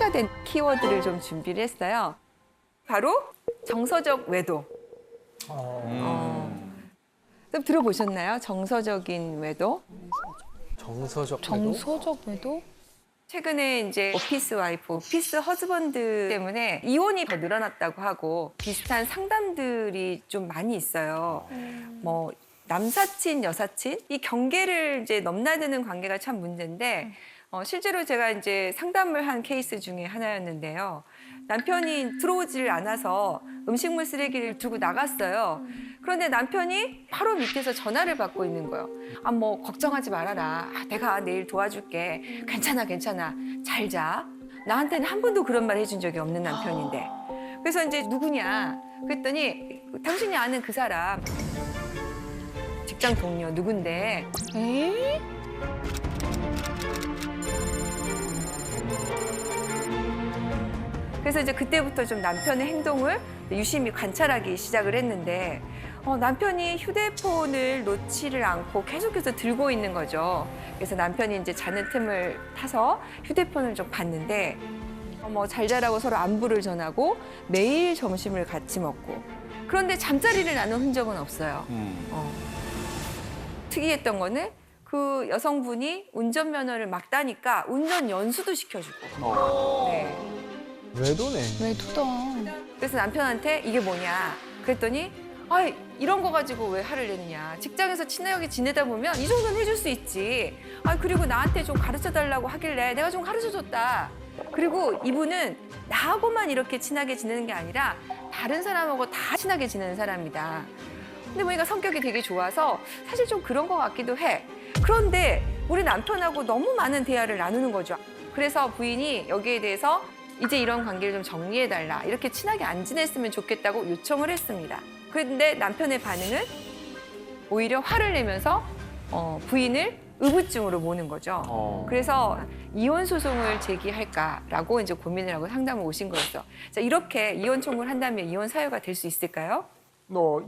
화제가 된 키워드를 좀 준비를 했어요. 바로 정서적 외도. 좀 들어보셨나요? 정서적인 외도? 정서적 정서적 외도? 최근에 이제 오피스 와이프, 오피스 허즈번드 때문에 이혼이 더 늘어났다고 하고 비슷한 상담들이 좀 많이 있어요. 뭐 남사친, 여사친 이 경계를 이제 넘나드는 관계가 참 문제인데 실제로 제가 이제 상담을 한 케이스 중에 하나였는데요. 남편이 들어오질 않아서 음식물 쓰레기를 두고 나갔어요. 그런데 남편이 바로 밑에서 전화를 받고 있는 거예요. 아, 뭐 걱정하지 말아라. 아, 내가 내일 도와줄게. 괜찮아, 괜찮아. 잘 자. 나한테는 한 번도 그런 말 해준 적이 없는 남편인데. 그래서 이제 누구냐? 그랬더니 당신이 아는 그 사람 직장 동료 누군데? 에이? 그래서 이제 그때부터 좀 남편의 행동을 유심히 관찰하기 시작을 했는데 남편이 휴대폰을 놓지를 않고 계속해서 들고 있는 거죠. 그래서 남편이 이제 자는 틈을 타서 휴대폰을 좀 봤는데 뭐 잘 자라고 서로 안부를 전하고 매일 점심을 같이 먹고 그런데 잠자리를 나눈 흔적은 없어요. 특이했던 거는 그 여성분이 운전면허를 막 따니까 운전 연수도 시켜주고. 네. 외도네. 외도다. 그래서 남편한테 이게 뭐냐 그랬더니 아 이런 거 가지고 왜 화를 내느냐 직장에서 친하게 지내다 보면 이 정도는 해줄 수 있지 아 그리고 나한테 좀 가르쳐 달라고 하길래 내가 좀 가르쳐 줬다 그리고 이분은 나하고만 이렇게 친하게 지내는 게 아니라 다른 사람하고 다 친하게 지내는 사람이다 근데 보니까 성격이 되게 좋아서 사실 좀 그런 것 같기도 해 그런데 우리 남편하고 너무 많은 대화를 나누는 거죠 그래서 부인이 여기에 대해서 이제 이런 관계를 좀 정리해달라. 이렇게 친하게 안 지냈으면 좋겠다고 요청을 했습니다. 그런데 남편의 반응은 오히려 화를 내면서 부인을 의부증으로 모는 거죠. 그래서 이혼 소송을 제기할까라고 이제 고민을 하고 상담을 오신 거였어. 자, 이렇게 이혼 청구를 한다면 이혼 사유가 될 수 있을까요?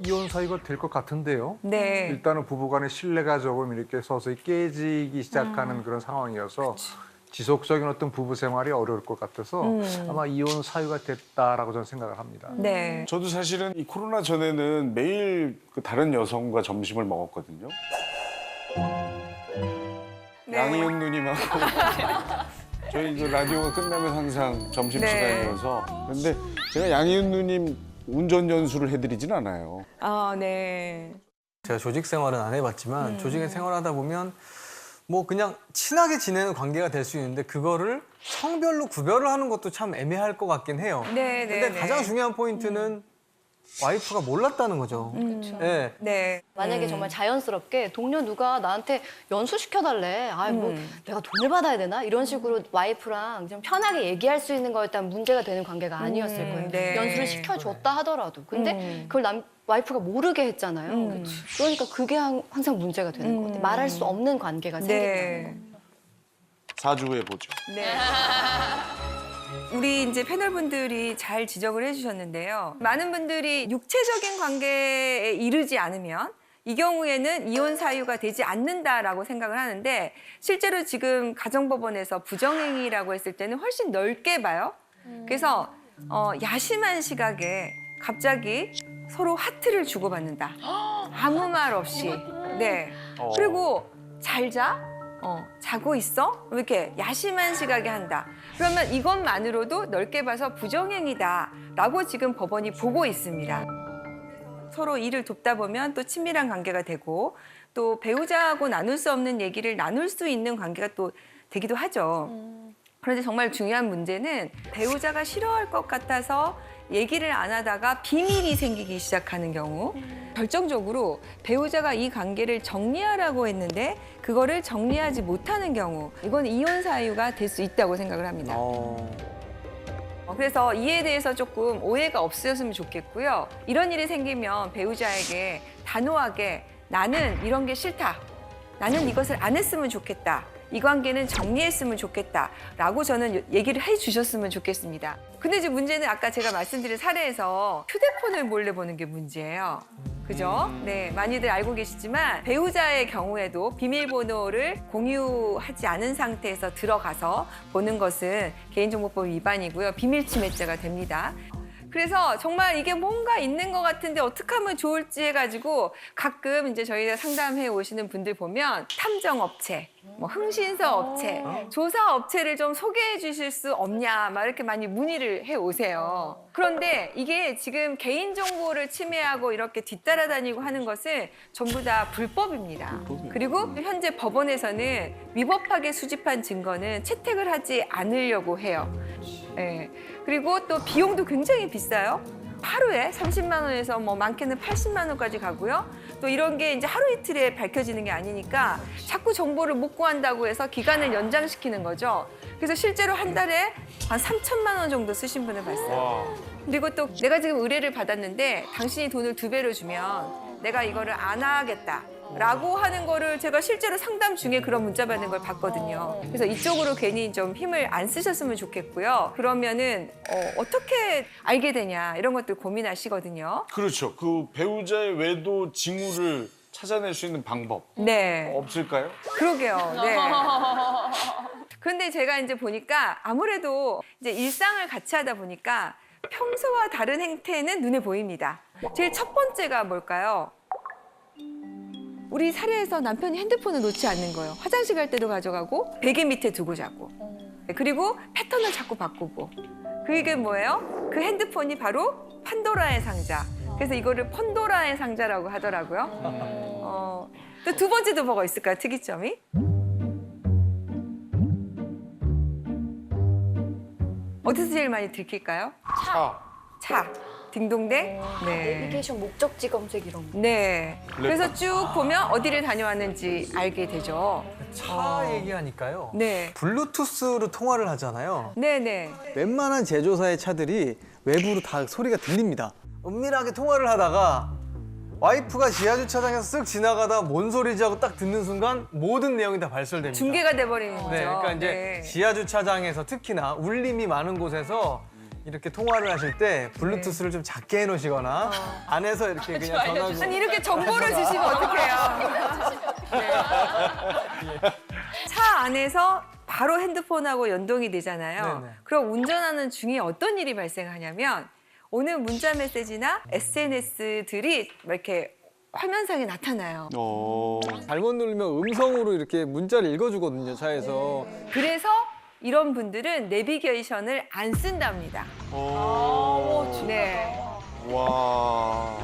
이혼 사유가 될 것 같은데요. 네. 일단은 부부간의 신뢰가 조금 이렇게 서서히 깨지기 시작하는 그런 상황이어서 지속적인 어떤 부부 생활이 어려울 것 같아서 아마 이혼 사유가 됐다라고 저는 생각을 합니다. 네. 저도 사실은 이 코로나 전에는 매일 그 다른 여성과 점심을 먹었거든요. 네. 양희은 누님하고 저희 그 라디오가 끝나면 항상 점심시간이어서 근데 제가 양희은 누님 운전 연수를 해드리진 않아요. 아, 네. 제가 조직 생활은 안 해봤지만 조직에 생활하다 보면 뭐 그냥 친하게 지내는 관계가 될 수 있는데 그거를 성별로 구별을 하는 것도 참 애매할 것 같긴 해요. 네, 네. 근데 가장 중요한 포인트는 와이프가 몰랐다는 거죠. 네. 네. 만약에 정말 자연스럽게 동료 누가 나한테 연수시켜달래. 뭐 내가 돈을 받아야 되나? 이런 식으로 와이프랑 좀 편하게 얘기할 수 있는 거였다면 문제가 되는 관계가 아니었을 거예요. 네. 연수를 시켜줬다 하더라도. 근데 그걸 와이프가 모르게 했잖아요. 그러니까 그게 항상 문제가 되는 것 같아요. 말할 수 없는 관계가 생긴다는 거. 4주 후에 보죠. 네. 우리 이제 패널분들이 잘 지적을 해주셨는데요. 많은 분들이 육체적인 관계에 이르지 않으면 이 경우에는 이혼 사유가 되지 않는다라고 생각을 하는데 실제로 지금 가정법원에서 부정행위라고 했을 때는 훨씬 넓게 봐요. 그래서 야심한 시각에 갑자기 서로 하트를 주고받는다. 아무 말 없이. 네. 그리고 잘 자? 자고 있어? 이렇게 야심한 시각에 한다. 그러면 이것만으로도 넓게 봐서 부정행위다라고 지금 법원이 보고 있습니다. 서로 일을 돕다 보면 또 친밀한 관계가 되고 또 배우자하고 나눌 수 없는 얘기를 나눌 수 있는 관계가 또 되기도 하죠. 그런데 정말 중요한 문제는 배우자가 싫어할 것 같아서 얘기를 안 하다가 비밀이 생기기 시작하는 경우 결정적으로 배우자가 이 관계를 정리하라고 했는데 그거를 정리하지 못하는 경우 이건 이혼 사유가 될 수 있다고 생각을 합니다. 그래서 이에 대해서 조금 오해가 없으셨으면 좋겠고요. 이런 일이 생기면 배우자에게 단호하게 나는 이런 게 싫다. 나는 이것을 안 했으면 좋겠다. 이 관계는 정리했으면 좋겠다라고 저는 얘기를 해주셨으면 좋겠습니다. 근데 이제 문제는 아까 제가 말씀드린 사례에서 휴대폰을 몰래 보는 게 문제예요. 그죠? 네, 많이들 알고 계시지만 배우자의 경우에도 비밀번호를 공유하지 않은 상태에서 들어가서 보는 것은 개인정보법 위반이고요. 비밀침해죄가 됩니다. 그래서 정말 이게 뭔가 있는 것 같은데 어떻게 하면 좋을지 해가지고 가끔 이제 저희가 상담해 오시는 분들 보면 탐정업체, 뭐 흥신소 업체, 조사 업체를 좀 소개해 주실 수 없냐 막 이렇게 많이 문의를 해 오세요. 그런데 이게 지금 개인정보를 침해하고 이렇게 뒤따라다니고 하는 것은 전부 다 불법입니다. 그리고 현재 법원에서는 위법하게 수집한 증거는 채택을 하지 않으려고 해요. 예. 그리고 또 비용도 굉장히 비싸요. 하루에 30만 원에서 뭐 많게는 80만 원까지 가고요. 또 이런 게 이제 하루 이틀에 밝혀지는 게 아니니까 자꾸 정보를 못 구한다고 해서 기간을 연장시키는 거죠. 그래서 실제로 한 달에 한 3천만 원 정도 쓰신 분을 봤어요. 그리고 또 내가 지금 의뢰를 받았는데 당신이 돈을 2배로 주면 내가 이거를 안 하겠다. 라고 하는 거를 제가 실제로 상담 중에 그런 문자 받는 걸 봤거든요. 그래서 이쪽으로 괜히 좀 힘을 안 쓰셨으면 좋겠고요. 그러면은 어떻게 알게 되냐 이런 것들 고민하시거든요. 그렇죠. 그 배우자의 외도 징후를 찾아낼 수 있는 방법 네, 없을까요? 그러게요. 네. 그런데 제가 이제 보니까 아무래도 이제 일상을 같이 하다 보니까 평소와 다른 행태는 눈에 보입니다. 제일 첫 번째가 뭘까요? 우리 사례에서 남편이 핸드폰을 놓지 않는 거예요. 화장실 갈 때도 가져가고 베개 밑에 두고 자고. 그리고 패턴을 자꾸 바꾸고. 그게 뭐예요? 그 핸드폰이 바로 판도라의 상자. 그래서 이거를 펀도라의 상자라고 하더라고요. 또 두 번째도 뭐가 있을까요? 특이점이? 어디서 제일 많이 들킬까요? 차. 딩동댕. 네. 내비게이션 목적지 검색 이런 거. 네. 그래서 쭉 보면 어디를 다녀왔는지 알게 되죠. 차 얘기하니까요. 네. 블루투스로 통화를 하잖아요. 네네. 웬만한 제조사의 차들이 외부로 다 소리가 들립니다. 은밀하게 통화를 하다가 와이프가 지하주차장에서 쓱 지나가다 뭔 소리지 하고 딱 듣는 순간 모든 내용이 다 발설됩니다. 중계가 돼버리는 거죠. 네, 그러니까 이제 네. 지하주차장에서 특히나 울림이 많은 곳에서 이렇게 통화를 하실 때 블루투스를 좀 작게 해놓으시거나 안에서 이렇게 그냥 전화로 아니 이렇게 정보를 주시면 어떡해요. 네. 차 안에서 바로 핸드폰하고 연동이 되잖아요. 네네. 그럼 운전하는 중에 어떤 일이 발생하냐면 오는 문자 메시지나 SNS들이 이렇게 화면상에 나타나요. 잘못 누르면 음성으로 이렇게 문자를 읽어주거든요, 차에서. 그래서 이런 분들은 내비게이션을 안 쓴답니다. 네. 와.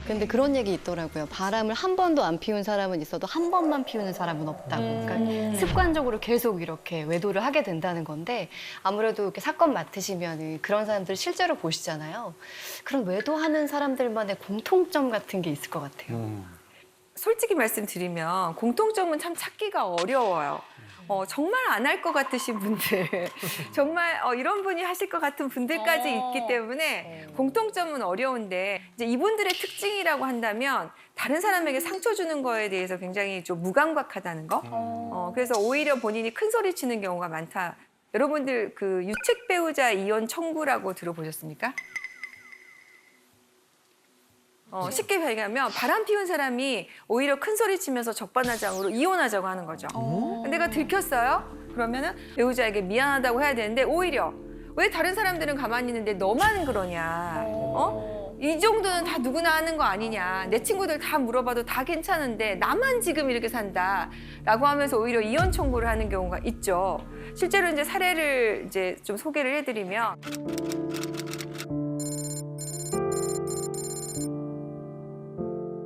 근데 그런 얘기 있더라고요. 바람을 한 번도 안 피운 사람은 있어도 한 번만 피우는 사람은 없다고. 그러니까 습관적으로 계속 이렇게 외도를 하게 된다는 건데 아무래도 이렇게 사건 맡으시면 그런 사람들 실제로 보시잖아요. 그런 외도하는 사람들만의 공통점 같은 게 있을 것 같아요. 솔직히 말씀드리면 공통점은 참 찾기가 어려워요. 정말 안 할 것 같으신 분들, 정말 이런 분이 하실 것 같은 분들까지 있기 때문에 공통점은 어려운데 이제 이분들의 특징이라고 한다면 다른 사람에게 상처 주는 거에 대해서 굉장히 좀 무감각하다는 거. 그래서 오히려 본인이 큰 소리 치는 경우가 많다. 여러분들 그 유책 배우자 이혼 청구라고 들어보셨습니까? 쉽게 얘기하면 바람 피운 사람이 오히려 큰 소리 치면서 적반하장으로 이혼하자고 하는 거죠. 내가 들켰어요? 그러면은 배우자에게 미안하다고 해야 되는데 오히려 왜 다른 사람들은 가만히 있는데 너만 그러냐? 이 정도는 다 누구나 하는 거 아니냐? 내 친구들 다 물어봐도 다 괜찮은데 나만 지금 이렇게 산다라고 하면서 오히려 이혼 청구를 하는 경우가 있죠. 실제로 이제 사례를 이제 좀 소개를 해드리면.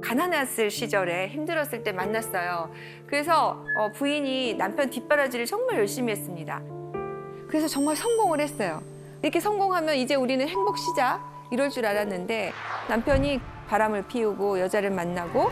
가난했을 시절에 힘들었을 때 만났어요. 그래서 부인이 남편 뒷바라지를 정말 열심히 했습니다. 그래서 정말 성공을 했어요. 이렇게 성공하면 이제 우리는 행복 시작 이럴 줄 알았는데 남편이 바람을 피우고 여자를 만나고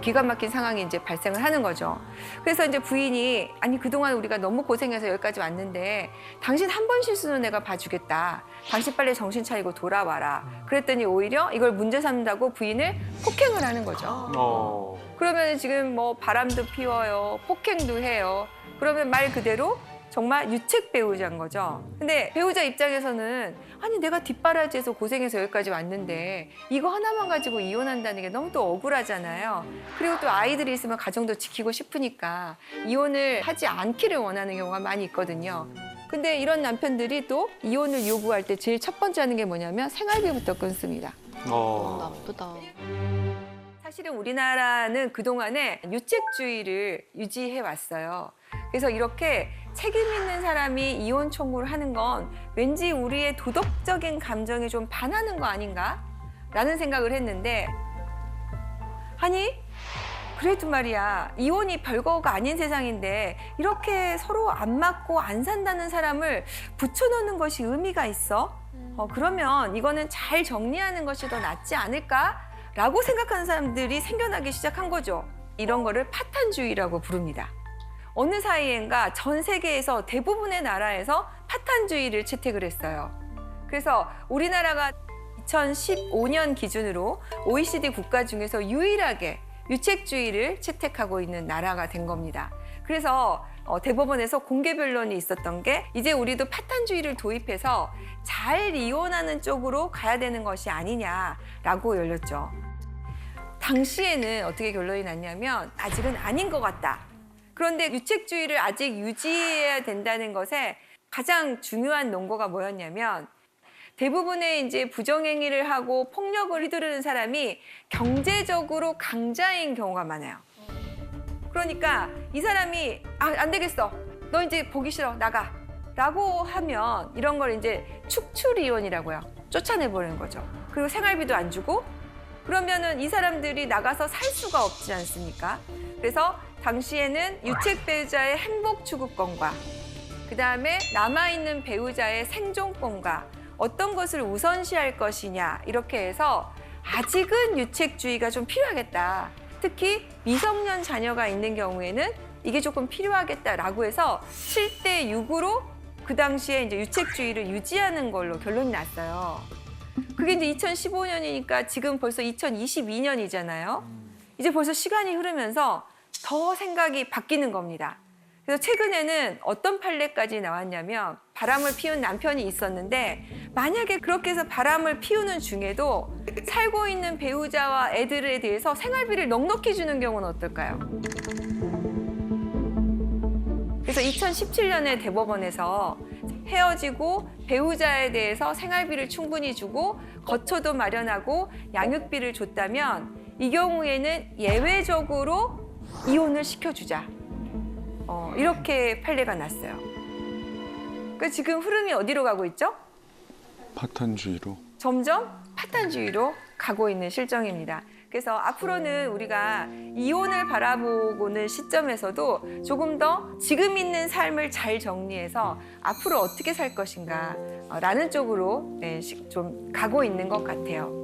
기가 막힌 상황이 이제 발생을 하는 거죠. 그래서 이제 부인이 아니 그동안 우리가 너무 고생해서 여기까지 왔는데 당신 한 번 실수는 내가 봐주겠다. 당신 빨리 정신 차리고 돌아와라. 그랬더니 오히려 이걸 문제 삼는다고 부인을 폭행을 하는 거죠. 그러면 지금 뭐 바람도 피워요. 폭행도 해요. 그러면 말 그대로 정말 유책 배우자인 거죠. 근데 배우자 입장에서는 아니 내가 뒷바라지에서 고생해서 여기까지 왔는데 이거 하나만 가지고 이혼한다는 게 너무 또 억울하잖아요. 그리고 또 아이들이 있으면 가정도 지키고 싶으니까 이혼을 하지 않기를 원하는 경우가 많이 있거든요. 근데 이런 남편들이 또 이혼을 요구할 때 제일 첫 번째 하는 게 뭐냐면 생활비부터 끊습니다. 나쁘다. 사실은 우리나라는 그동안에 유책주의를 유지해 왔어요. 그래서 이렇게 책임 있는 사람이 이혼 청구를 하는 건 왠지 우리의 도덕적인 감정에 좀 반하는 거 아닌가? 라는 생각을 했는데 아니 그래도 말이야 이혼이 별거가 아닌 세상인데 이렇게 서로 안 맞고 안 산다는 사람을 붙여놓는 것이 의미가 있어? 그러면 이거는 잘 정리하는 것이 더 낫지 않을까? 라고 생각하는 사람들이 생겨나기 시작한 거죠. 이런 거를 파탄주의라고 부릅니다. 어느 사이엔가 전 세계에서 대부분의 나라에서 파탄주의를 채택을 했어요. 그래서 우리나라가 2015년 기준으로 OECD 국가 중에서 유일하게 유책주의를 채택하고 있는 나라가 된 겁니다. 그래서 대법원에서 공개 변론이 있었던 게 이제 우리도 파탄주의를 도입해서 잘 이혼하는 쪽으로 가야 되는 것이 아니냐라고 열렸죠. 당시에는 어떻게 결론이 났냐면 아직은 아닌 것 같다. 그런데 유책주의를 아직 유지해야 된다는 것에 가장 중요한 논거가 뭐였냐면 대부분의 이제 부정행위를 하고 폭력을 휘두르는 사람이 경제적으로 강자인 경우가 많아요. 그러니까 이 사람이 안 되겠어. 너 이제 보기 싫어. 나가. 라고 하면 이런 걸 이제 축출 이혼이라고요. 쫓아내버리는 거죠. 그리고 생활비도 안 주고 그러면은 이 사람들이 나가서 살 수가 없지 않습니까? 그래서 당시에는 유책 배우자의 행복 추구권과 그다음에 남아있는 배우자의 생존권과 어떤 것을 우선시할 것이냐 이렇게 해서 아직은 유책주의가 좀 필요하겠다. 특히 미성년 자녀가 있는 경우에는 이게 조금 필요하겠다라고 해서 7대 6으로 그 당시에 이제 유책주의를 유지하는 걸로 결론이 났어요. 그게 이제 2015년이니까 지금 벌써 2022년이잖아요. 이제 벌써 시간이 흐르면서 더 생각이 바뀌는 겁니다. 그래서 최근에는 어떤 판례까지 나왔냐면 바람을 피운 남편이 있었는데 만약에 그렇게 해서 바람을 피우는 중에도 살고 있는 배우자와 애들에 대해서 생활비를 넉넉히 주는 경우는 어떨까요? 그래서 2017년에 대법원에서 헤어지고 배우자에 대해서 생활비를 충분히 주고 거처도 마련하고 양육비를 줬다면 이 경우에는 예외적으로 이혼을 시켜주자. 이렇게 판례가 났어요. 그러니까 지금 흐름이 어디로 가고 있죠? 파탄주의로. 점점 파탄주의로 가고 있는 실정입니다. 그래서 앞으로는 우리가 이혼을 바라보고는 시점에서도 조금 더 지금 있는 삶을 잘 정리해서 앞으로 어떻게 살 것인가 라는 쪽으로 좀 가고 있는 것 같아요.